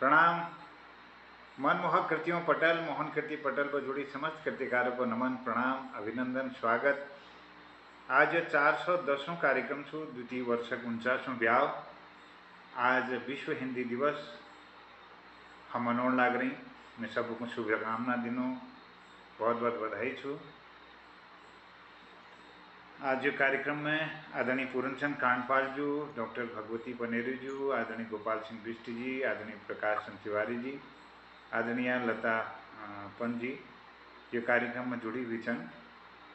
प्रणाम। मनमोहक कृतियों पटल, मोहन कृति पटल पर जुड़ी समस्त कृतिकारों को नमन, प्रणाम, अभिनंदन, स्वागत। आज 410 कार्यक्रम छू, द्वितीय वर्षक 49 ब्याव। आज विश्व हिंदी दिवस हम मनोण लाग रही। मैं सबको शुभकामना दिनों, बहुत बहुत बधाई छू। आज जो कार्यक्रम में आदरणीय पूरनचंद कांडपाल जी, डॉक्टर भगवती पनेरू जी, आदरणीय गोपाल सिंह बिष्ट जी, आदरणीय प्रकाश चंद तिवारी जी, आदरणीय लता पंत जी ये कार्यक्रम में जुड़ी हुई छन।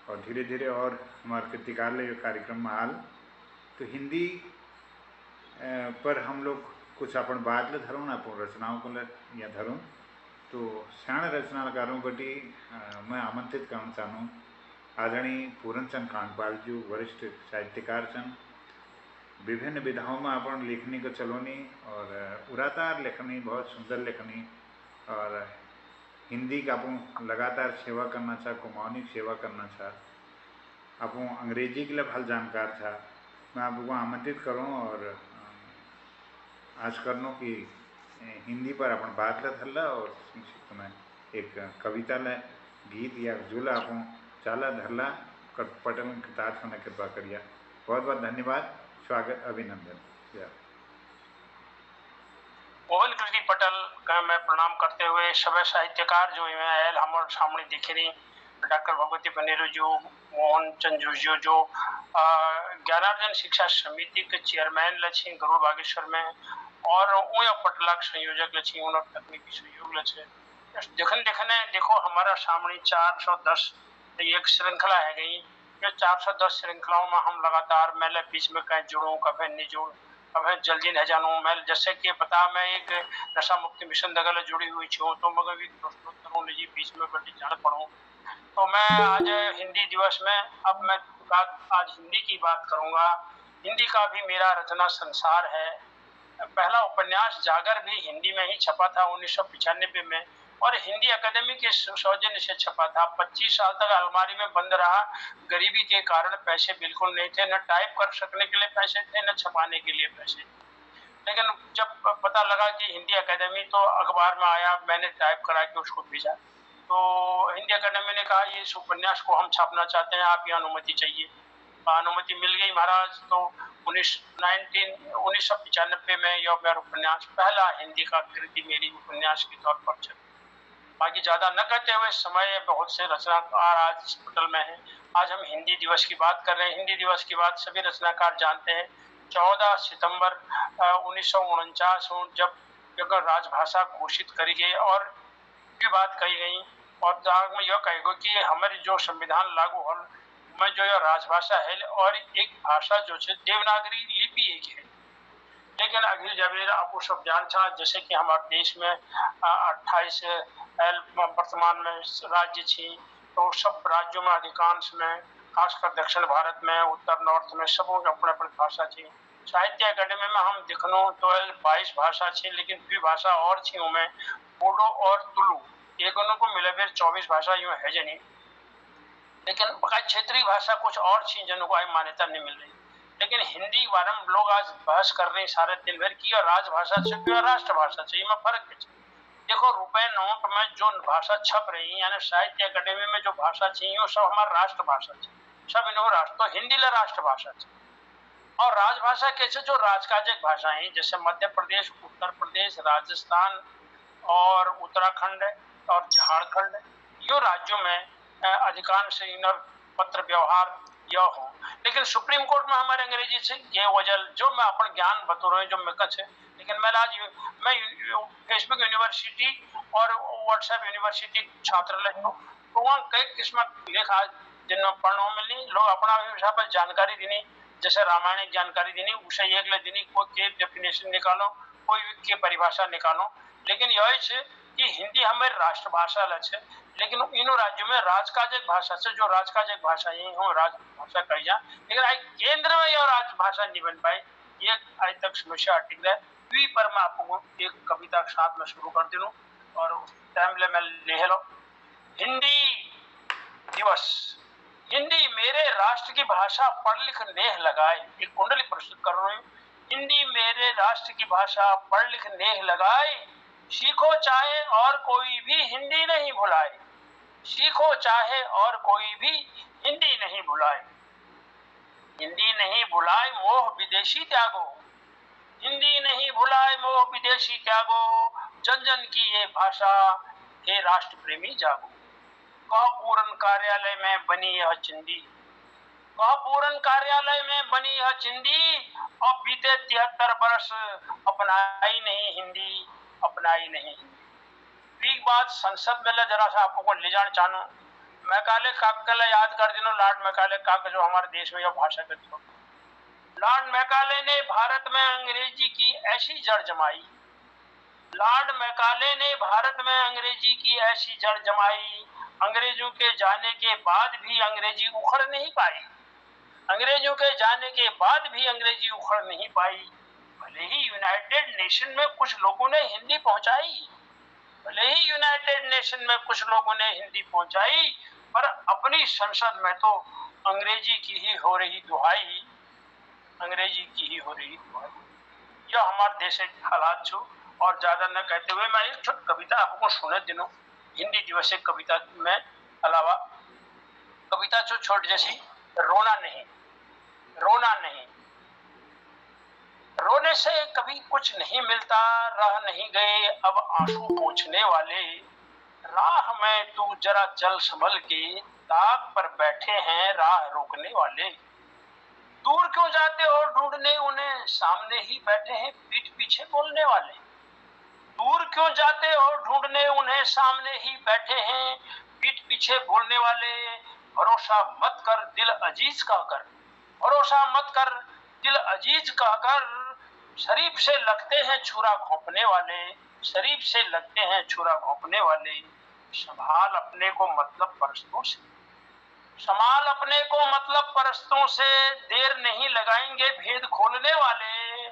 और धीरे धीरे और हमारे कृतिकालय ये कार्यक्रम में आल तो हिंदी पर हम लोग कुछ अपन बात ले धरूँ, अपन रचनाओं को या धरूँ। तो सियाण रचनाकारों बटी मैं आमंत्रित करना चाहूँ आदरणीय पूरनचंद कांडपाल जी, वरिष्ठ साहित्यकार छन। विभिन्न विधाओं में अपन लेखनी को चलोनी और उड़ातार लेखनी, बहुत सुंदर लेखनी। और हिंदी का अपन लगातार सेवा करना चाह, कुमौनिक सेवा करना चाह। अपन अंग्रेजी के लिए भल जानकार था। मैं आपको आमंत्रित करूँ और आज करनो कि हिंदी पर अपन बात ले धरला और संक्षिप्त में एक कविता ले, गीत या झूला अपन चाला धरला पटल कृतार्थ होने कृपा करिया। बहुत बहुत धन्यवाद, स्वागत, अभिनंदन। मोहन कृति पटल का मैं प्रणाम करते हुए सभी साहित्यकार जो हैं हमारे सामने दिख रही, डॉक्टर भगवती पनेरू जो, मोहन चंद जो ज्ञानार्जन शिक्षा समिति के चेयरमैन लछी गरुड़ बागेश्वर में और पटलाक संयोजक लछी, तकनीकी सहयोग लछे। देखने देखो हमारा सामने 410 एक श्रृंखला है गई। ये 410 श्रृंखलाओं में हम लगातार मैं बीच में कहीं जुड़ू, कभी नहीं जुड़ू, कभी जल्दी न जानू। मैं जैसे कि पता मैं एक नशा मुक्ति मिशन दगल जुड़ी हुई छूँ, तो मगर भी प्रश्नोत्तरों जी बीच में बैठी जान पढ़ू। तो मैं आज हिंदी दिवस में अब मैं आज हिंदी की बात करूंगा। हिंदी का भी मेरा रचना संसार है। पहला उपन्यास जागर भी हिंदी में ही छपा था 1995 में और हिंदी अकादमी के सौजन्य से छपा था। 25 साल तक अलमारी में बंद रहा। गरीबी के कारण पैसे बिल्कुल नहीं थे, न टाइप कर सकने के लिए पैसे थे, न छपाने के लिए पैसे। लेकिन जब पता लगा कि हिंदी अकादमी, तो अखबार में आया, मैंने टाइप करा के उसको भेजा। तो हिंदी अकादमी ने कहा इस उपन्यास को हम छापना चाहते हैं, आपकी अनुमति चाहिए। अनुमति मिल गई महाराज। तो 1995 में यह मेरा उपन्यास पहला हिंदी का कृति मेरी उपन्यास के तौर पर छपी। बाकी ज्यादा न कहते हुए, समय बहुत से रचनाकार आज इस पटल में है। आज हम हिंदी दिवस की बात कर रहे हैं। हिंदी दिवस की बात सभी रचनाकार जानते हैं। 14 सितंबर 1949 जब राजभाषा घोषित करी गई और की बात कही गई और में यह कहेगा कि हमारी जो संविधान लागू हो में जो यह राजभाषा है और एक भाषा जो है देवनागरी लिपि एक है। लेकिन अभी जब आपको सब जान था जैसे कि हमारे देश में 28 वर्तमान में राज्य थी, तो सब राज्यों में अधिकांश में, खासकर दक्षिण भारत में, उत्तर नॉर्थ में सब अपने अपनी भाषा थी। साहित्य अकादमी में हम दिखनो तो 22 भाषा थी, लेकिन भी भाषा और थी उनमें बोडो और तुलु, एक को मिले फिर 24 भाषा यूं है जनी। लेकिन क्षेत्रीय भाषा कुछ और थी जिनको आई मान्यता नहीं मिल रही। लेकिन हिंदी बारे में लोग आज बहस कर रहे हैं सारे दिन भर की राजभाषा से राष्ट्रभाषा से, में फर्क है। देखो रुपए नोट में जो भाषा छप रही यानी साहित्य अकादमी में जो भाषा चाहिए वो सब हमारा राष्ट्रभाषा है, सब इन्हों राष्ट्र, तो हिंदी ला राष्ट्रभाषा है। और राजभाषा कैसे, जो राजकाजिक भाषाएं जैसे मध्य प्रदेश, उत्तर प्रदेश, राजस्थान और उत्तराखंड और झारखंड, यो राज्यों में अधिकांश पत्र व्यवहार यह हो। लेकिन सुप्रीम कोर्ट में हमारे अंग्रेजी से ये वजह जो मैं अपन ज्ञान बतूर जो मिकच है। लेकिन मैं आज मैं फेसबुक यूनिवर्सिटी और व्हाट्सएप यूनिवर्सिटी छात्र तो वहाँ कई किस्म लेखा जिनमें पढ़ने मिली, लोग अपना हिसाब पर जानकारी देनी, जैसे रामायण जानकारी देनी उसे एक ले देनी, कोई के डेफिनेशन निकालो, कोई के परिभाषा निकालो। लेकिन यही है कि हिंदी हमारी राष्ट्रभाषा लक्ष्य, लेकिन इन राज्यों में राजकाजिक भाषा से जो राजकाजिक भाषा यही हो राजभाषा कही जा, लेकिन आज केंद्र में यह राजभाषा नहीं बन पाई। ये आज तक समस्या अटक है। पर मैं आपको एक कविता के साथ में शुरू कर दूं और टाइम ले मैं ले लो। हिंदी दिवस। हिंदी मेरे राष्ट्र की भाषा, पढ़ लिख नेह लगाए। एक कुंडली प्रस्तुत कर रही हूँ। हिंदी मेरे राष्ट्र की भाषा, पढ़ लिख नेह लगाए, सीखो चाहे और कोई भी हिंदी नहीं भुलाए, सीखो चाहे और कोई भी हिंदी नहीं भुलाए, हिंदी नहीं भुलाए मोह विदेशी त्यागो, हिंदी नहीं भुलाए मोह विदेशी त्यागो, जन जन की ये भाषा हे राष्ट्र प्रेमी जागो। कह पूरन कार्यालय में बनी यह चिंदी, कह पूरन कार्यालय में बनी यह चिंदी, अब बीते 73 वर्ष अपनाई नहीं हिंदी, अपनाई नहीं हिंदी। एक बात संसद में जरा सा आपको ले जाना चाहूँ, मैकाले काका याद कर दिनो, लॉर्ड मैकाले काका जो हमारे देश में यह भाषा करते, लॉर्ड मैकाले ने भारत में अंग्रेजी की ऐसी जड़ जमाई, लॉर्ड मैकाले ने भारत में अंग्रेजी की ऐसी जड़ जमाई, अंग्रेजों के जाने के बाद भी अंग्रेजी उखड़ नहीं पाई, अंग्रेजों के जाने के बाद भी अंग्रेजी उखड़ नहीं पाई। भले ही यूनाइटेड नेशन में कुछ लोगों ने हिंदी पहुंचाई, भले ही यूनाइटेड नेशन में कुछ लोगों ने हिंदी पहुंचाई, पर अपनी संसद में तो अंग्रेजी की ही हो रही दुहाई, अंग्रेजी की ही हो रही दुहाई। यह हमारे देश के हालात छो, और ज्यादा न कहते हुए मैं एक छोटी कविता आपको सुने दिनों, हिंदी दिवस की कविता में अलावा कविता जो छोट जैसी, रोना नहीं, रोना नहीं, रोने से कभी कुछ नहीं मिलता, रह नहीं गए अब आंसू पोंछने वाले, राह में तू जरा चल संभल के, ताक पर बैठे हैं राह रोकने वाले, दूर क्यों जाते हो ढूंढने उन्हें, सामने ही बैठे हैं पीठ पीछे बोलने वाले, दूर क्यों जाते हो ढूंढने उन्हें, सामने ही बैठे हैं पीठ पीछे बोलने वाले, भरोसा मत कर दिल अजीज कहकर, भरोसा मत कर दिल अजीज कहकर, शरीफ से लगते हैं छुरा घोंपने वाले, शरीफ से लगते हैं छुरा घोंपने वाले, संभाल अपने को मतलब परस्तों से, संभाल अपने को मतलब परस्तों से, देर नहीं लगाएंगे भेद खोलने वाले,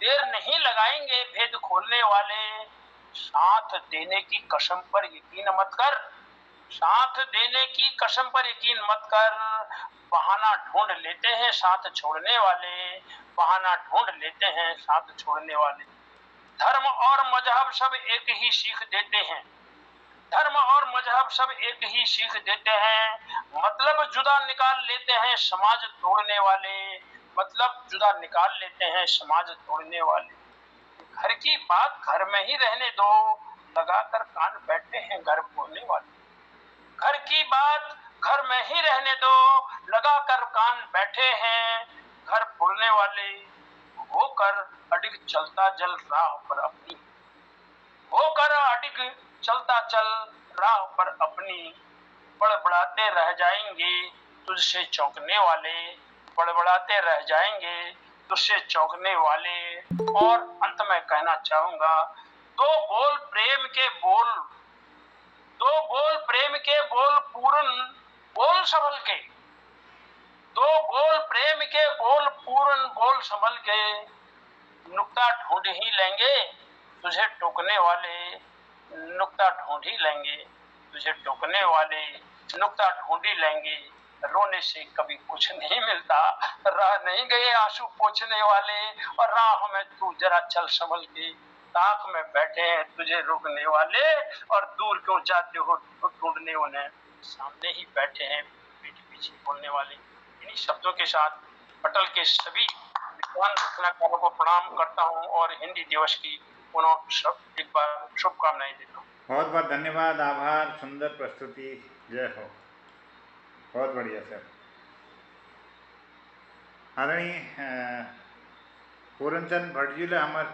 देर नहीं लगाएंगे भेद खोलने वाले, साथ देने की कसम पर यकीन मत कर, साथ देने की कसम पर यकीन मत कर, बहाना ढूंढ लेते हैं साथ छोड़ने वाले, बहाना ढूंढ लेते हैं साथ छोड़ने वाले, धर्म और मजहब सब एक ही सीख देते हैं, धर्म और मजहब सब एक ही सीख देते हैं, मतलब जुदा निकाल लेते हैं समाज तोड़ने वाले, मतलब जुदा निकाल लेते हैं समाज तोड़ने वाले, घर की बात घर में ही रहने दो, लगाकर कान बैठे हैं घर बोलने वाले, घर की बात घर में ही रहने दो, लगाकर कान बैठे हैं घर बोलने वाले, होकर अडिग चलता जल राह पर अपनी, होकर अडिग चलता चल राह पर अपनी, बड़बड़ाते रह जाएंगे तुझसे चौंकने वाले, बड़बड़ाते रह जाएंगे तुझसे चौंकने वाले। और अंत में कहना चाहूंगा, दो बोल प्रेम के बोल, दो बोल प्रेम के बोल पूर्ण बोल संभल के, दो बोल प्रेम के बोल पूर्ण बोल संभल के, नुक्ता ढूंढ ही लेंगे तुझे टोकने वाले, नुक्ता ढूंढ ही लेंगे तुझे टोकने वाले, नुक्ता ढूंढ ही लेंगे, रोने से कभी कुछ नहीं मिलता, रह नहीं गए आंसू पोंछने वाले, और राह में तू जरा चल संभल के, ताक में बैठे हैं तुझे रोकने वाले, और दूर क्यों जाते हो ढूंढने उन्हें, सामने ही बैठे हैं पीठ पीछे बोलने वाले। इन्हीं शब्दों के साथ पटल के सभी विद्वान रचनाकारों को प्रणाम करता हूँ और हिंदी दिवस की पुनः एक बार शुभकामनाएं देता हूँ। बहुत बहुत धन्यवाद, आभार, सुंदर प्रस्तुति, जय हो, बहुत बढ़िया सर। आदरणीय पूरनचंद भटजीला हमार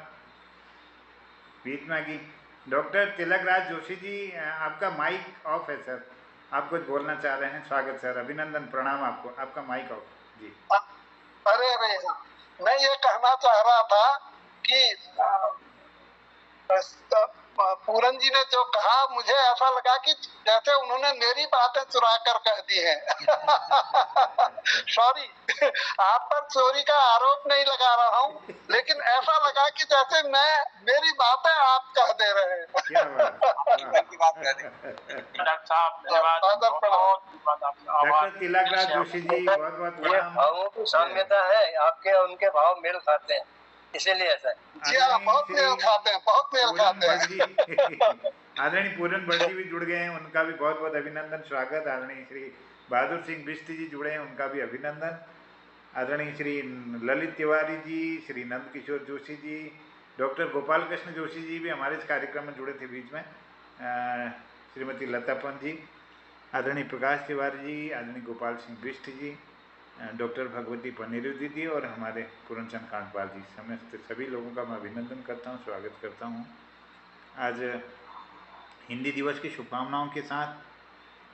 बीच मांगी। डॉक्टर तिलकराज जोशी जी, आपका माइक ऑफ है सर, आप कुछ बोलना चाह रहे हैं। स्वागत सर, अभिनंदन, प्रणाम आपको, आपका माइक ऑफ जी। अरे मैं ये कहना चाह रहा था कि पूरन जी ने जो कहा, मुझे ऐसा लगा कि जैसे उन्होंने मेरी बातें चुरा कर कह दी है। सॉरी, आप पर चोरी का आरोप नहीं लगा रहा हूँ, लेकिन ऐसा लगा कि जैसे मेरी बातें आप कह दे रहे हैं। डॉक्टर तिलकराज जोशी जी, बहुत बहुत भावों की साम्यता है, आपके उनके भाव मेल खाते हैं। इसीलिए ऐसा है। जी हाँ, बहुत मेल खाते हैं, बहुत मेल खाते हैं। आदरणीय पूरन भट्ट जी भी जुड़ गए हैं, उनका भी बहुत बहुत अभिनंदन, स्वागत। आदरणीय श्री बहादुर सिंह बिष्ट जी जुड़े हैं, उनका भी अभिनंदन। आदरणीय श्री ललित तिवारी जी, श्री नंद किशोर जोशी जी, डॉक्टर गोपाल कृष्ण जोशी जी भी हमारे इस कार्यक्रम में जुड़े थे बीच में, श्रीमती लता पंत जी, आदरणीय प्रकाश तिवारी जी, आदरणीय गोपाल सिंह बिष्ट जी, डॉक्टर भगवती पनेरू दीदी और हमारे पूरनचंद कांडपाल जी, समस्त सभी लोगों का मैं अभिनंदन करता हूँ, स्वागत करता हूँ। आज हिंदी दिवस की शुभकामनाओं के साथ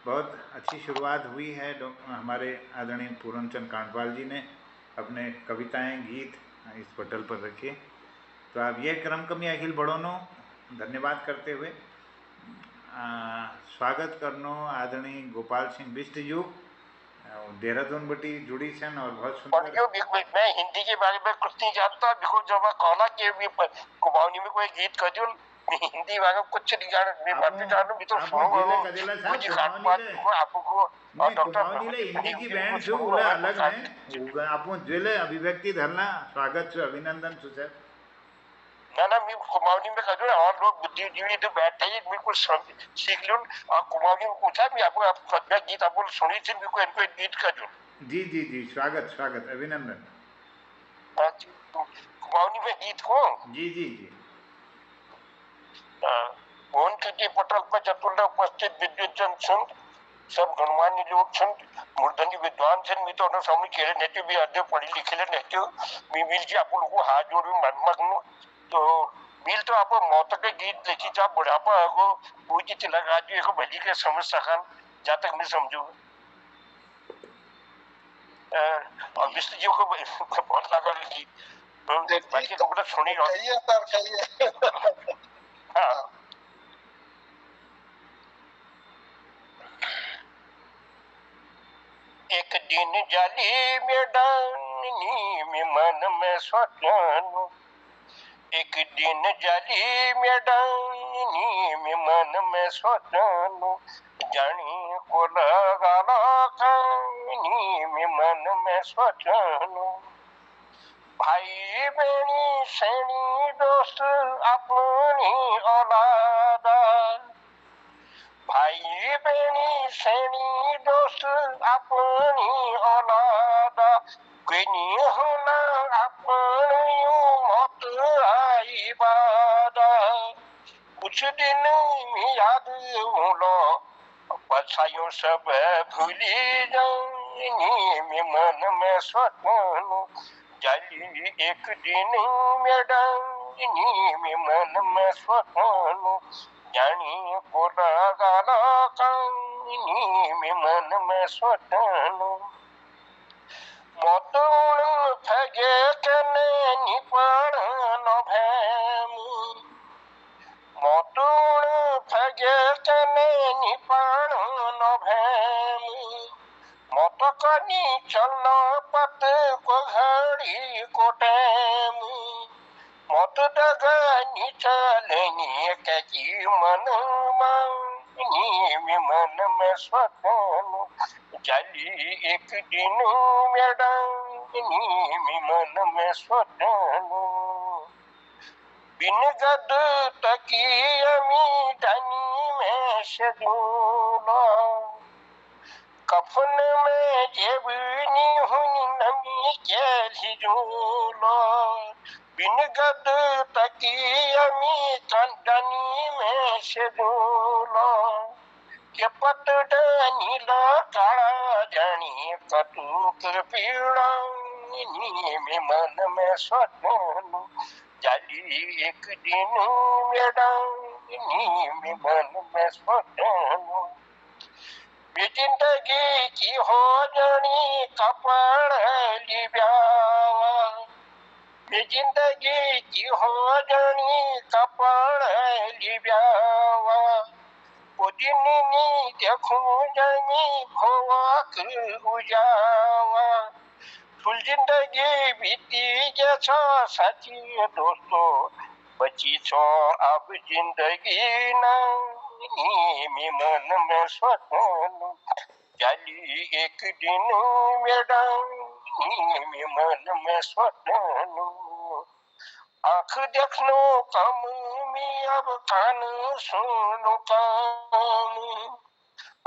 बहुत अच्छी शुरुआत हुई है। हमारे आदरणीय पूरनचंद कांडपाल जी ने अपने कविताएं, गीत इस पटल पर रखे, तो आप यह क्रमकमी अखिल बड़ोनो धन्यवाद करते हुए स्वागत करनो आदरणीय गोपाल सिंह बिष्ट जी, देहरादून बटी जुड़ी सन और बहुत सुंदर। मैं हिंदी के बारे में कुछ नहीं जानता, बिकॉज जब मैं कहला के भी कुमाऊनी में कोई गीत कजूल हिंदी बारे में कुछ नहीं जान, मैं बातें जानू भी तो सुनूंगा मुझे काटपात को आपको नहीं कुमाऊनी ले हिंदी की बैंड छो उला अलग है आपो जेले अभिव्यक्ति धरना स्वागत छो, अभिनंदन छो सर। ना मैं कुमाऊनी में कजूल और लोग बुद्धिजीवी तो बैठे ही बिल्कुल सीख लूं, और कुमाऊनी में पूछा भी आपको आप गीत आपको सुनी थी बिल्कुल इनको गीत कजूल। जी जी जी, स्वागत स्वागत, अभिनंदन। कुमाऊनी में गीत को जी जी जी। उनके पटल पर चतुर्थ उपस्थित विद्युत सुन सब गणमान्य लोग छन, मूर्धन्य विद्वान छन, मी तो सामने केले नेते भी आधे पढ़ी लिखे नेते मी मिल जी आप लोगों हाथ जोड़ मगन, तो मिल तो आप मौत के गीत लिखी था बुढ़ापा को वो जी तिलक आज भी भली के समझ सकन जहाँ तक मैं समझू, और विष्णु जी को बहुत लगा लिखी बाकी तो सुनी हाँ। एक दिन जाली में डानी में मन में सोचनु, एक दिन जाली में डानी में मन में सोचनु, जानी को लगाना कानी में मन में सोचनु, भाई बहनी सैनी दोस्त अपनी औलादा, भाई बहनी सैनी दोस्त अपनी औलादा, कोई नहीं होना अपनी मौत आई बादा, कुछ दिन में याद लो पछाइयों सब भूली जानी में मन में स्वप्न जाली एक दिन में डानी में मन में स्वप्न जानी को लगाना कानी में मन में स्वप्न मोतुण फगे कने निपण न भैमु, मोतुण फगे कने निपण न भैमु, मोत कनी चलना पत को घड़ी को टैमु, मोत दगनी चलनी की मन मानी में मन में स्वप्न जाली एक दिन में डानी में मन में स्वप्न, बिन गद तकियमी डानी में सजूला, कफन में जेबनी हुई नमी के झिझूला, बिन गद तकियमी डानी में सजूला, के पत नीला काला जानी कटुक पीड़ा में मन में स्वप्न जाली एक दिन में डानी में मन में स्वप्न, जिंदगी की हो जानी कपड़ लिब्यावा, जिंदगी की हो जानी कपड़ लिब्यावा, वो जिन्नी देखूं जानी भोवाक उजावा, फुल जिंदगी बीती जैसा सची दोस्तों बची छो अब जिंदगी नानी में मन में स्वप्न जाली एक दिन में डानी में मन में स्वप्न, आंख देखनो कम में अब कान सुनो कम,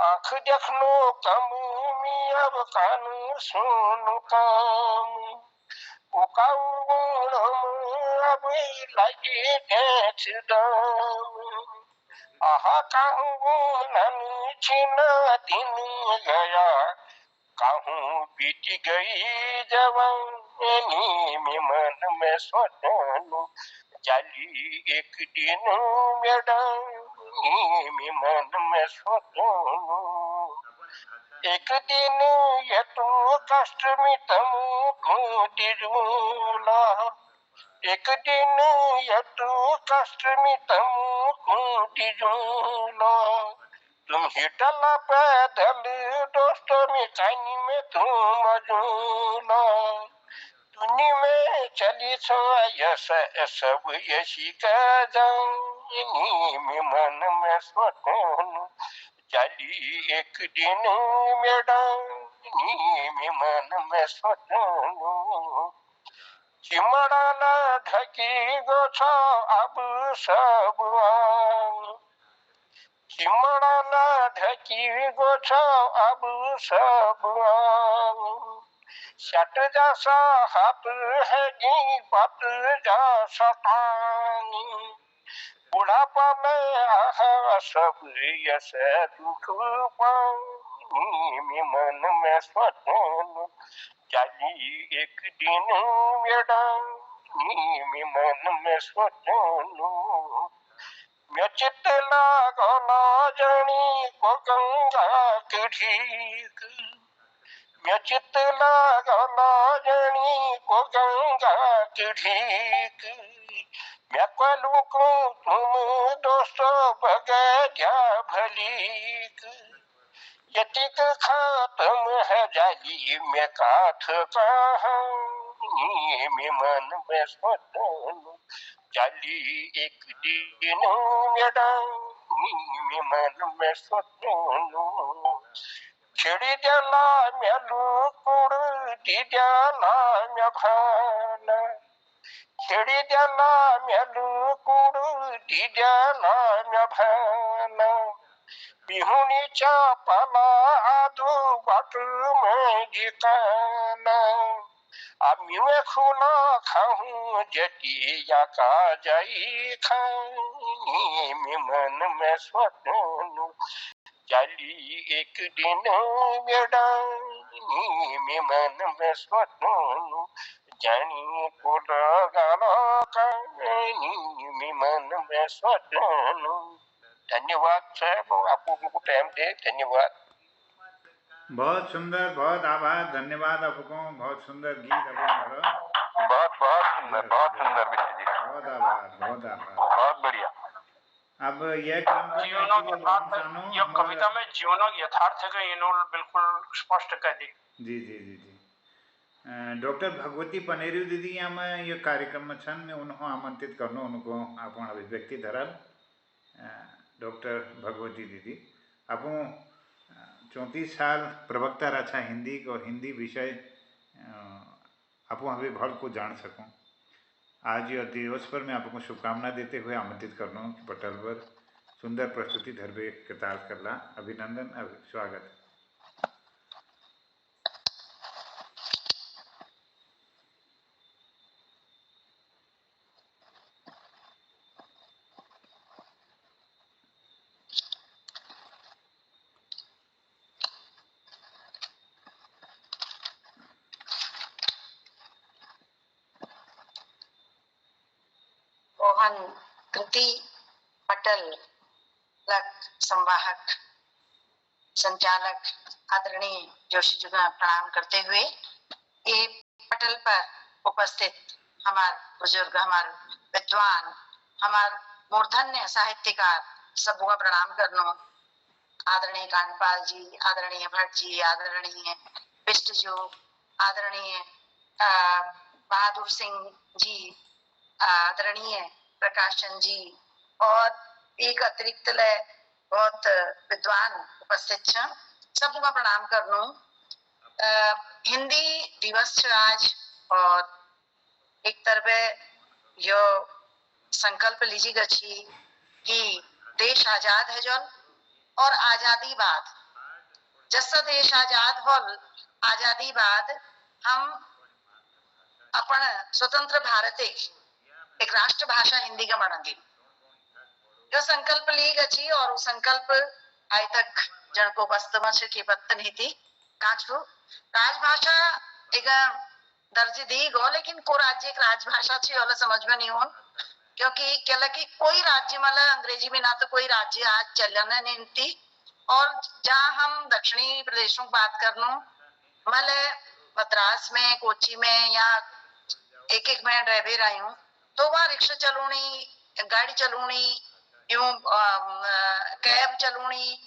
आंख देखनो कम में अब कान सुनो कम, उकाउण अब लागे देख दम, आहा कहूँ नन छिन दिन गया, कहूँ बीत गई जवानी में मन में सोचूं, चली एक दिन मेडनी में मन में सोचूं, एक दिन ये तो कष्ट में तमु दिजूला, एक दिन ये तो कष्ट में तमु दिजूला, तुम हिटला पैदल दोस्तों में कानी में तुम मजूला, तुनी में चली छो यस सब यशी का जानी में मन में सोचूं, चली एक दिन मेडनी में मन में सोचूं, चिमड़ाना ढकी गोछो अब सब आन, चिमड़ाना ढकी गोछो अब सब आन, शट जैसा हाथ है गी पत जैसा टांग, बुढ़ापा में आहा सब यस दुख पानी में मन में सोचूं, चली एक दिन मेडनी में मन में सोचूं, मैं चित लागला जनी को गंगा की ढीक, मैं चित लागला जनी को गंगा की ढीक, मैं कलू को तुम दोस्तों बगैया भलीक, यतिक खात्म है जाली में काठ कहानी में मन में सोचूं, चली एक दिन मेडनी में मन में सोचूं, छिड़ी जाला मेलू कुड़ दी जाला में भाना, छिड़ी जाला मेलू कुड़ दी जाला में भाना, बिहुनी चापला आदू बाट में जिकाना, अमी में खुला खाऊं जटिया का जाई खानी में मन में सोचूं, चली एक दिन मेडनी में मन में सोचूं, जानी को लगाना कहानी में मन में सोचूं। धन्यवाद साहब, आप लोगों को टाइम दे, धन्यवाद। बहुत सुंदर, बहुत आभार, धन्यवाद आपको, बहुत सुंदर गीत आपको, बहुत बहुत सुंदर, बहुत सुंदर मिश्र जी, बहुत आभार, बहुत आभार। बहुत बढ़िया। अब यह क्रम जीवनों कविता में जीवनों यथार्थ के इन्हों बिल्कुल स्पष्ट कर दी। जी जी जी जी। डॉक्टर भगवती पनेरू दीदी आम ये कार्यक्रम में छन में उन्हों आमंत्रित करनो उनको आपण अभिव्यक्ति धरल। डॉक्टर भगवती दीदी आप 34 साल प्रवक्ता रहा हिंदी को, हिंदी विषय आप अभी भर को जान सकूं। आज यह दिवस पर मैं आपको शुभकामना देते हुए आमंत्रित करना हूँ कि पटल पर सुंदर प्रस्तुति धरबे कतार करला। अभिनंदन, स्वागत। मोहन कृति पटल संवाहक संचालक आदरणीय जोशी जी का प्रणाम करते हुए ये पटल पर उपस्थित हमारे बुजुर्ग, हमारे विद्वान, हमारे मूर्धन्य साहित्यकार सबको का प्रणाम करनो। आदरणीय कांडपाल जी, आदरणीय भट्ट जी, आदरणीय बिष्ट जो, आदरणीय बहादुर सिंह जी, आदरणीय प्रकाश चंद जी और एक अतिरिक्त बहुत विद्वान उपस्थित छन, सबको प्रणाम करनो। हिंदी दिवस आज और एक तरह यो संकल्प लीजिए गच्छी कि देश आजाद है जौन, और आजादी बाद जैसा देश आजाद होल, आजादी बाद हम अपन स्वतंत्र भारत एक राष्ट्र भाषा हिंदी का मनांगे। जो संकल्प ली गई और वो संकल्प आज तक जन को वास्तव में के पत्त नहीं थी कांचो राजभाषा एक दर्जे दी गो, लेकिन को राज्य एक राजभाषा छे वाला समझ में नहीं हो, क्योंकि क्या कि कोई राज्य मतलब अंग्रेजी में ना तो कोई राज्य आज चलने नहीं थी। और जहाँ हम दक्षिणी प्रदेशों की बात करनो मतलब मद्रास में, कोची में या एक मैं रह भी रही हूँ, तो वहाँ रिक्शा चलूनी, गाड़ी चलूनी, यूं कैब चलूनी,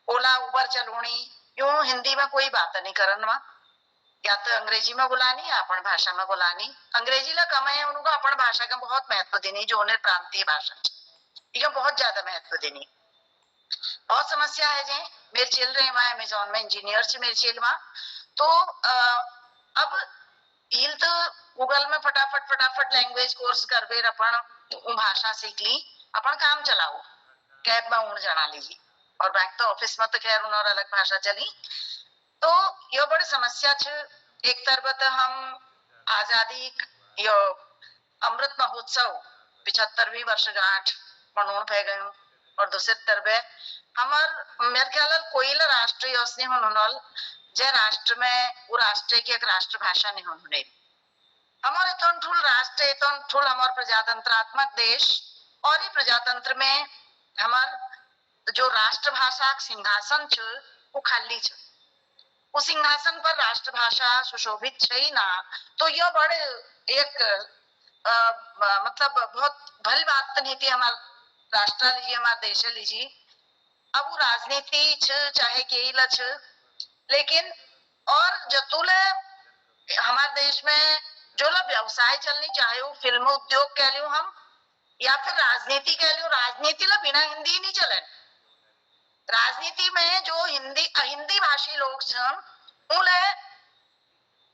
ओला उबर चलूनी, यूं हिंदी में कोई बात नहीं करन वहाँ, या तो अंग्रेजी में बुलानी या अपन भाषा में बुलानी। अंग्रेजी ला कम है उनको अपन भाषा का बहुत महत्व देनी, जो उन्हें प्रांतीय भाषा ठीक बहुत ज्यादा महत्व देनी। बहुत समस्या है जे मेरे चल रहे वहाँ अमेजोन में इंजीनियर से मेरे चल वहाँ, तो अब इल तो गूगल में फटाफट लैंग्वेज कोर्स कर बेर अपन भाषा सीख ली, अपन काम चलाओ, कैब में उड़ जाना लीजिए, और बैक तो ऑफिस में तो खैर उन्होंने अलग भाषा चली। तो यो बड़ी समस्या छ। एक तरफ तो हम आजादी यो अमृत महोत्सव 75वीं वर्षगांठ मनोन पै गए, और दूसरे तरफ हमार मेरे ख्याल कोई राष्ट्र योजना होनल जे राष्ट्र में वो राष्ट्र की एक राष्ट्र भाषा नहीं होने। हमारे इतन ठूल राष्ट्र, इतन ठूल हमार प्रजातंत्रात्मक देश, और ये प्रजातंत्र में हमार जो राष्ट्र भाषा सिंहासन छ वो खाली छ, उस सिंहासन पर राष्ट्र भाषा सुशोभित है ना, तो यह बड़े एक मतलब बहुत भली बात तो नहीं थी। हमारे राष्ट्र लीजिए, हमारे देश लीजिए, अब वो राजनीति छ चाहे के लछ, लेकिन और जतुल हमारे देश में जो लोग व्यवसाय चलनी चाहे वो फिल्म उद्योग कह लियो हम या फिर राजनीति कह लियो, राजनीति ला बिना हिंदी नहीं चले। राजनीति में जो हिंदी भाषी लोग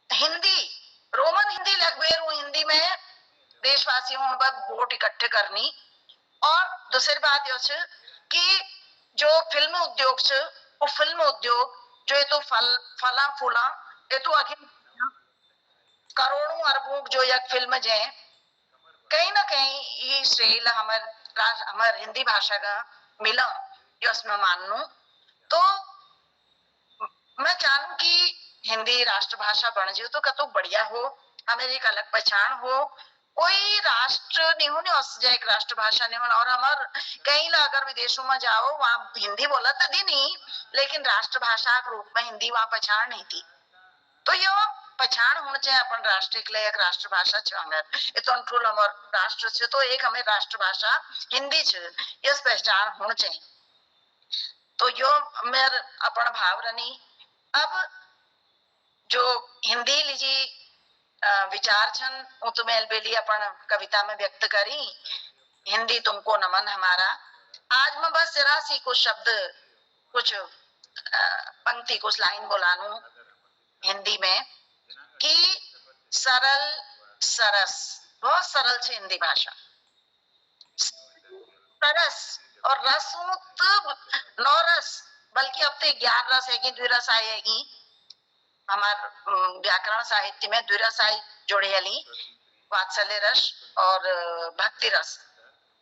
हिंदी रोमन हिंदी लगभग वो हिंदी में देशवासियों पर वोट इकट्ठे करनी। और दूसरी बात यह कि जो फिल्म उद्योग वो फिल्म उद्योग जो ये तो फला फूला ये तो आखिर करोड़ों अरबों जो एक फिल्म जे कहीं ना कहीं ये श्रेय हमारे हिंदी भाषा का मिला ये उसमें मानू। तो मैं चाहूं कि हिंदी राष्ट्र भाषा बन जाए तो कतो बढ़िया हो, हमारी एक अलग पहचान हो। कोई राष्ट्र नहीं होने जाए एक राष्ट्र भाषा नहीं होना। और हमार कहीं ला अगर विदेशों में जाओ वहां हिंदी बोला तो दी नहीं, लेकिन राष्ट्र भाषा के रूप में हिंदी वहां पहचान नहीं थी। तो यह पहचान होना चाहिए अपन राष्ट्र के लिए एक राष्ट्र भाषा इतन हमार राष्ट्र से, तो एक हमें राष्ट्र भाषा हिंदी इस पहचान होना चाहिए। तो यो मेर अपन भाव रनी। अब जो हिंदी लीजिए विचार छन वो तो मेल बेली अपन कविता में व्यक्त करी, हिंदी तुमको नमन हमारा। आज मैं बस जरा सी कुछ शब्द कुछ पंक्ति कुछ लाइन बोलानू हिंदी में कि सरल सरस, बहुत सरल है हिंदी भाषा, सरस और रस नौ रस, बल्कि अब तो 11 रस है कि द्विरस आएगी। हमार व्याकरण साहित्य में द्विरस आई जोड़े अली वात्सल्य रस और भक्ति रस,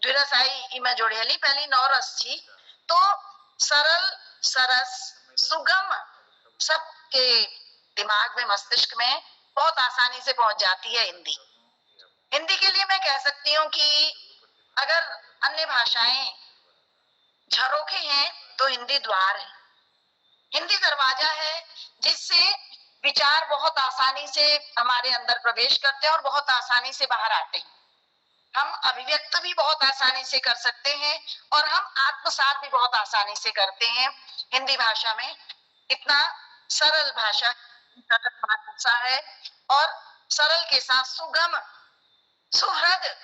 द्विरस आई इमें जोड़े अली पहली 9 रस थी। तो सरल सरस सुगम सबके दिमाग में मस्तिष्क में बहुत आसानी से पहुंच जाती है हिंदी। हिंदी के लिए मैं कह सकती हूँ कि अगर अन्य भाषाएं झरोखे हैं तो हिंदी द्वार है, हिंदी दरवाजा है जिससे विचार बहुत आसानी से हमारे अंदर प्रवेश करते हैं और बहुत आसानी से बाहर आते हैं। हम अभिव्यक्त भी बहुत आसानी से कर सकते हैं और हम आत्मसात भी बहुत आसानी से करते हैं। हिंदी भाषा में इतना सरल भाषा है और सरल के साथ सुगम सुहृद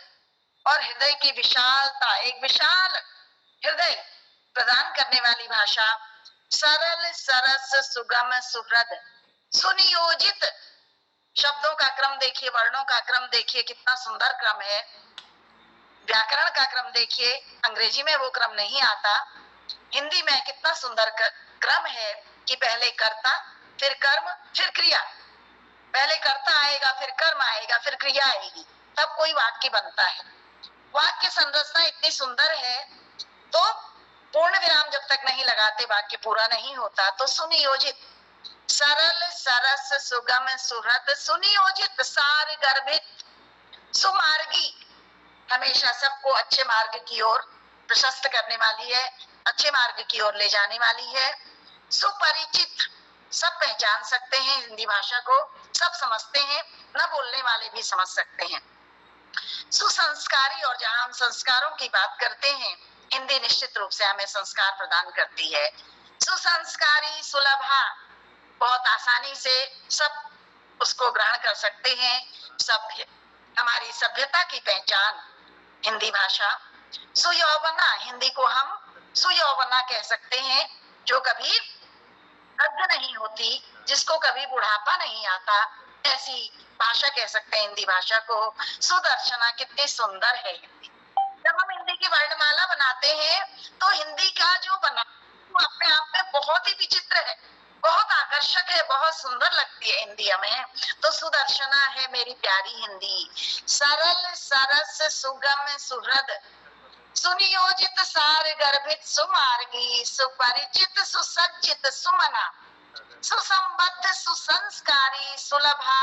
और हृदय की विशालता, एक विशाल हृदय प्रदान करने वाली भाषा, सरल सरस सुगम सुहृद सुनियोजित शब्दों का क्रम देखिए, वर्णों का क्रम देखिए, कितना सुंदर क्रम है। व्याकरण का क्रम देखिए, अंग्रेजी में वो क्रम नहीं आता। हिंदी में कितना सुंदर क्रम है कि पहले कर्ता, फिर कर्म, फिर क्रिया। पहले कर्ता आएगा, फिर कर्म आएगा, फिर क्रिया आएगी, तब कोई वाक्य बनता है। वाक्य संरचना इतनी सुंदर है, तो पूर्ण विराम जब तक नहीं लगाते वाक्य पूरा नहीं होता। तो सुनियोजित, सरल, सरस, सुगम, सुहृद, सुनियोजित, सार गर्भित, सुमार्गी, हमेशा सबको अच्छे मार्ग की ओर प्रशस्त करने वाली है, अच्छे मार्ग की ओर ले जाने वाली है। सुपरिचित, सब पहचान सकते हैं हिंदी भाषा को, सब समझते हैं, न बोलने वाले भी समझ सकते हैं। सुसंस्कारी, और जहां हम संस्कारों की बात करते हैं, हिंदी निश्चित रूप से हमें संस्कार प्रदान करती है। सुसंस्कारी, सुलभा, बहुत आसानी से सब उसको ग्रहण कर सकते हैं। सभ्य, हमारी सभ्यता की पहचान हिंदी भाषा। सुयौवना, हिंदी को हम सुयौवना कह सकते हैं, जो कभी हद नहीं होती, जिसको कभी बुढ़ापा नहीं आता, ऐसी भाषा कह सकते हैं हिंदी भाषा को। सुदर्शना, कितनी सुंदर है हिंदी। जब हम हिंदी की वर्णमाला बनाते हैं तो हिंदी का जो बना वो अपने आप में बहुत ही विचित्र है, बहुत आकर्षक है, बहुत सुंदर लगती है हिंदी हमें। तो सुदर्शना है मेरी प्यारी हिंदी। सरल, सरस, सुगम, सुहृद, सुनियोजित, सार गर्भित, सुमार्गी, सुपरिचित, सुसज्जित, सुमना, सुसंबद्ध, सुसंस्कारी, सुलभा,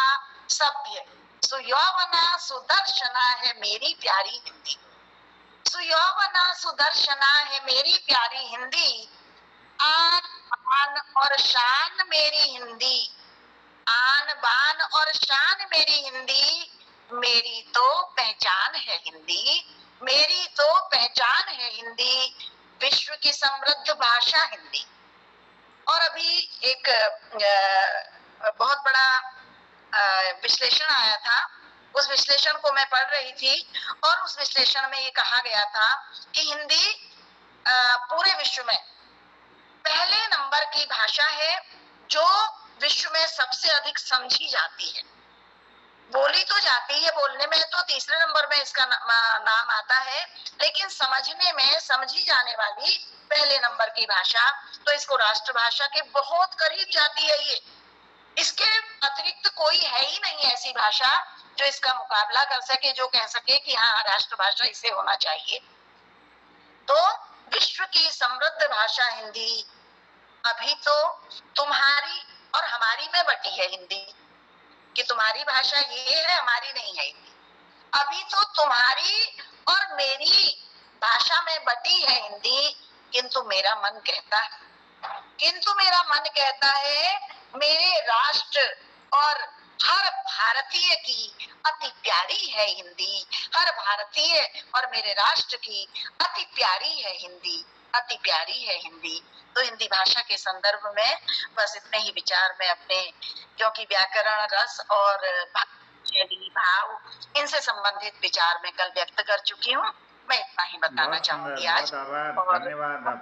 सभ्य, सुयौवना, सुदर्शना है मेरी प्यारी हिंदी। सुयौवना, सुदर्शना है मेरी प्यारी हिंदी। आन बान और शान मेरी हिंदी, आन बान और शान मेरी हिंदी, मेरी तो पहचान है हिंदी, मेरी तो पहचान है हिंदी, विश्व की समृद्ध भाषा हिंदी। और अभी एक बहुत बड़ा विश्लेषण आया था, उस विश्लेषण को मैं पढ़ रही थी, और उस विश्लेषण में ये कहा गया था कि हिंदी पूरे विश्व में पहले नंबर की भाषा है जो विश्व में सबसे अधिक समझी जाती है। बोली तो जाती है, बोलने में तो तीसरे नंबर में इसका नाम आता है, लेकिन समझने में समझी जाने वाली पहले नंबर की भाषा, तो इसको राष्ट्रभाषा के बहुत करीब जाती है ये। इसके अतिरिक्त कोई है ही नहीं ऐसी भाषा जो इसका मुकाबला कर सके, जो कह सके कि हाँ राष्ट्रभाषा इसे होना चाहिए। तो विश्व की समृद्ध भाषा हिंदी अभी तो तुम्हारी और हमारी में बटी है हिंदी, कि तुम्हारी भाषा ये है, हमारी नहीं है हिंदी। अभी तो तुम्हारी और मेरी भाषा में बटी है हिंदी, किंतु मेरा मन कहता है मेरे राष्ट्र और हर भारतीय की अति प्यारी है हिंदी, हर भारतीय और मेरे राष्ट्र की अति प्यारी है हिंदी, अति प्यारी है हिंदी। तो हिंदी भाषा के संदर्भ में बस इतने ही विचार में अपने, क्योंकि व्याकरण, रस और शैली, भाव, इनसे संबंधित विचार में कल व्यक्त कर चुकी हूँ। मैं इतना ही बताना चाहूंगी आज, और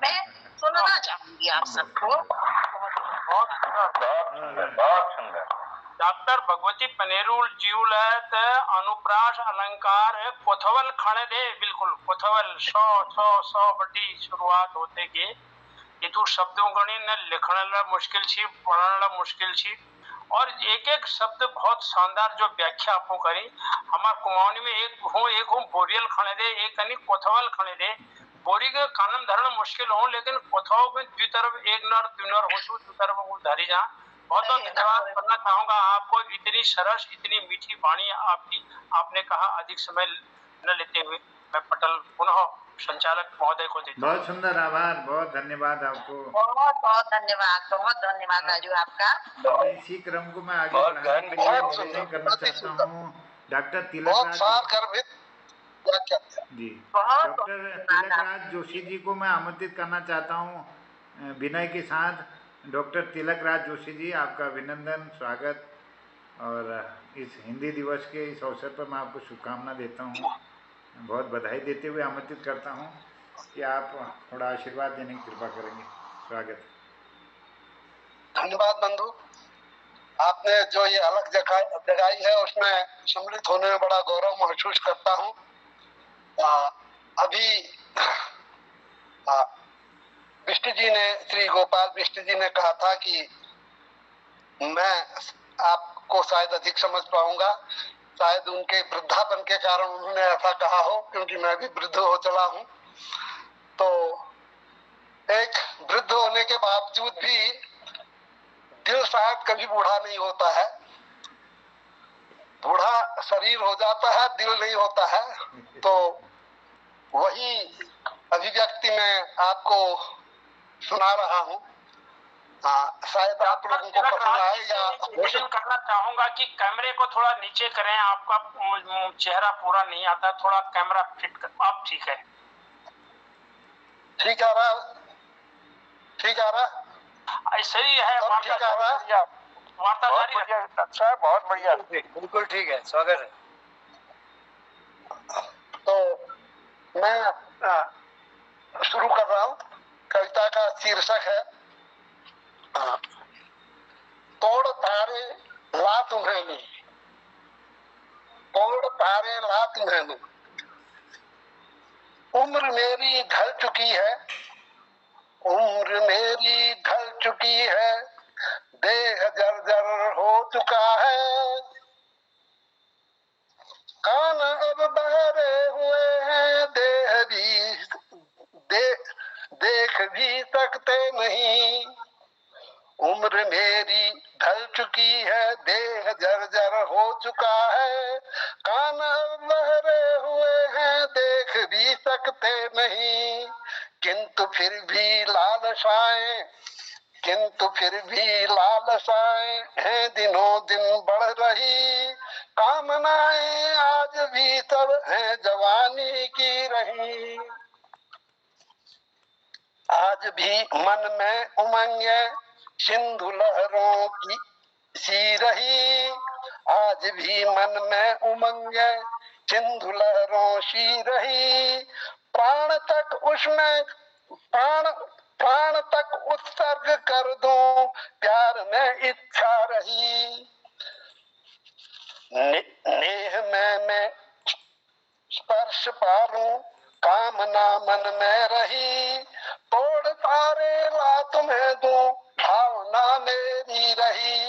मैं सुनना चाहूंगी आप सबको। बहुत सुंदर। डॉक्टर भगवती पनेरू जीवलत अनुप्रास अलंकार कोथवल खड़े दे, बिल्कुल कोथवल 100 बड़ी शुरुआत होते के ये तो शब्दों गणी न लिखने मुश्किल छी, पढ़ने मुश्किल छी, और एक एक शब्द बहुत शानदार जो व्याख्या आपको करी। हमार कुमाऊनी में एक हूँ बोरियल खड़े दे, एक कनी कोथवल खड़े दे। बोरी के कानम धरण मुश्किल हो, लेकिन कोथव में दो तरफ एक नर दो नर हो, दो तरफ वो धरी जा। बहुत बहुत धन्यवाद करना चाहूंगा आपको, इतनी सरस, इतनी मीठी वाणी आपने कहा। अधिक समय न लेते हुए मैं पटल पुनः संचालक महोदय को देता हूं। बहुत सुंदर, आभार, बहुत धन्यवाद आपको। बहुत बहुत धन्यवाद राजू आपका। इसी क्रम को मैं आगे बढ़ाने के लिए करना चाहता हूँ डॉक्टर तिलक जी, डॉक्टर तिलक राज जोशी जी को मैं आमंत्रित करना चाहता हूँ विनय के साथ। डॉक्टर तिलक राज जोशी जी, आपका अभिनंदन, स्वागत, और इस हिंदी दिवस के इस अवसर पर मैं आपको शुभकामना देता हूँ, बहुत बधाई देते हुए आमंत्रित करता हूँ कि आप थोड़ा आशीर्वाद देने की कृपा करेंगे। स्वागत। धन्यवाद बंधु। आपने जो ये अलग जगाई है उसमें सम्मिलित होने में बड़ा गौरव महसूस करता हूँ। अभी बिष्ट जी ने, श्री गोपाल बिष्ट जी ने कहा था कि मैं आपको शायद अधिक समझ पाऊंगा, शायद उनके वृद्धापन के कारण उन्होंने ऐसा कहा हो, क्योंकि मैं भी वृद्ध हो चला हूँ। तो एक वृद्ध होने के बावजूद भी दिल शायद कभी बूढ़ा नहीं होता है। बूढ़ा शरीर हो जाता है, दिल नहीं होता है। तो वही अभिव्यक्ति मैं आपको सुना रहा हूँ। शायद आप लोगों को पसंद आए या निवेदन करना चाहूंगा कि कैमरे को थोड़ा नीचे करें, आपका चेहरा पूरा नहीं आता, थोड़ा कैमरा फिट कर। आप ठीक है? ठीक आ रहा, ठीक आ रहा, ऐसे ही है। ठीक आ रहा, वार्ता जारी है। डॉक्टर साहब बहुत बढ़िया, बिल्कुल ठीक है, स्वागत है। तो मैं शुरू कर रहा हूँ। कविता का शीर्षक है तोड़ तारे ला तुम्हें ली, तोड़ तारे ला तुम्हें ली। उम्र मेरी ढल चुकी है, उम्र मेरी ढल चुकी है, देह जर्जर हो चुका है। कान अब बहरे हुए हैं, देह भी देख भी सकते नहीं। उम्र मेरी ढल चुकी है, देह जर्जर हो चुका है। कान अब बहरे हुए हैं, देख भी सकते नहीं। किंतु फिर भी लालसाएं, किंतु फिर भी लालसाएं हैं दिनों दिन बढ़ रही। कामनाएं आज भी सब हैं जवानी की रही। आज भी मन में उमंगे सिंधु लहरों की सी रही। आज भी मन में उमंगे सिंधु लहरों सी रही। प्राण तक उसमें प्राण तक उत्सर्ग कर दूं, प्यार में इच्छा रही। नेह में मैं स्पर्श पालूं, कामना मन में रही। तोड़ तारे ला तुम्हें दूं, भावना मेरी रही।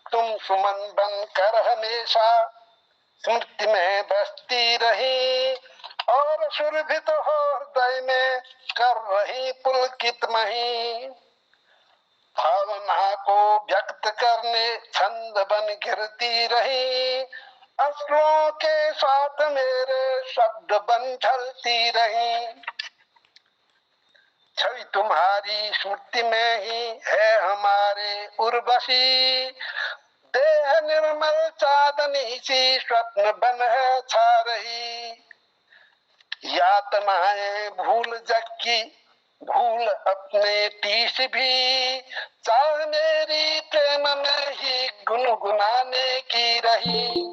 तुम सुमन बन कर हमेशा स्मृति में बसती रही। और सुरभित हो हृदय में कर रही पुलकित मही। भावना को व्यक्त करने छंद बन गिरती रही। अश्रुओं के साथ मेरे शब्द बन ढलती रही। छवि तुम्हारी स्मृति में ही है हमारे उर्वशी। देह निर्मल चांदनी सी स्वप्न बन है छा रही। यातनाएं भूल जग की, भूल अपने टीस भी। चाह मेरी प्रेम में ही गुनगुनाने की रही।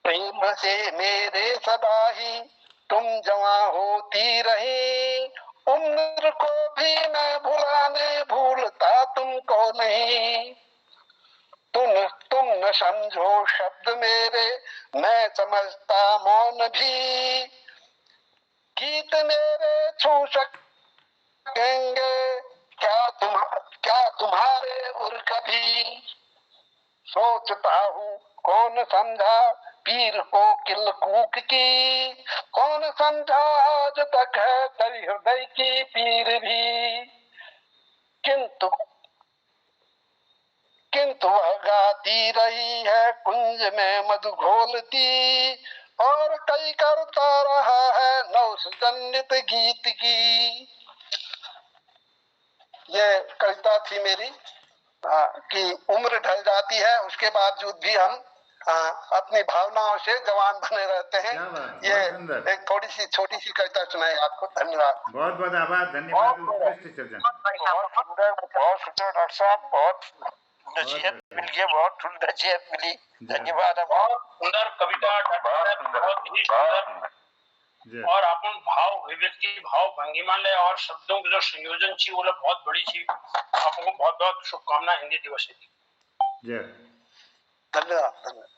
प्रेम से मेरे सदा ही तुम जवां होती रही। उम्र को भी मैं भुलाने भूलता तुमको नहीं। तुम न समझो शब्द मेरे, मैं समझता मौन भी। गीत मेरे छू सकेंगे क्या तुम्हारे उर कभी। सोचता हूँ कौन समझा पीर को किलकूक की। कौन समझा आज तक है कभी हृदय की पीर भी। किंतु वह गाती रही है कुंज में मधु घोलती। और कई करता रहा है नव सुगंधित गीत की। ये कविता थी मेरी कि उम्र ढल जाती है, उसके बावजूद भी हम अपनी भावनाओं से जवान बने रहते हैं। ये एक थोड़ी सी छोटी सी कविता सुनाई आपको। धन्यवाद, बहुत बहुत आभार, धन्यवाद। उत्कृष्ट सृजन, बहुत सुंदर डॉक्टर साहब, बहुत नसीहत मिल गई, बहुत सुंदर नसीहत मिली। धन्यवाद। बहुत सुंदर कविता, बहुत ही सुंदर। जय और आपण भाव अभिव्यक्ति भाव भंगिमालय और शब्दों के जो संयोजन छी वो बहुत बड़ी छी। आपको बहुत बहुत शुभकामना हिंदी दिवस की। जय धन्यवाद धन्यवाद।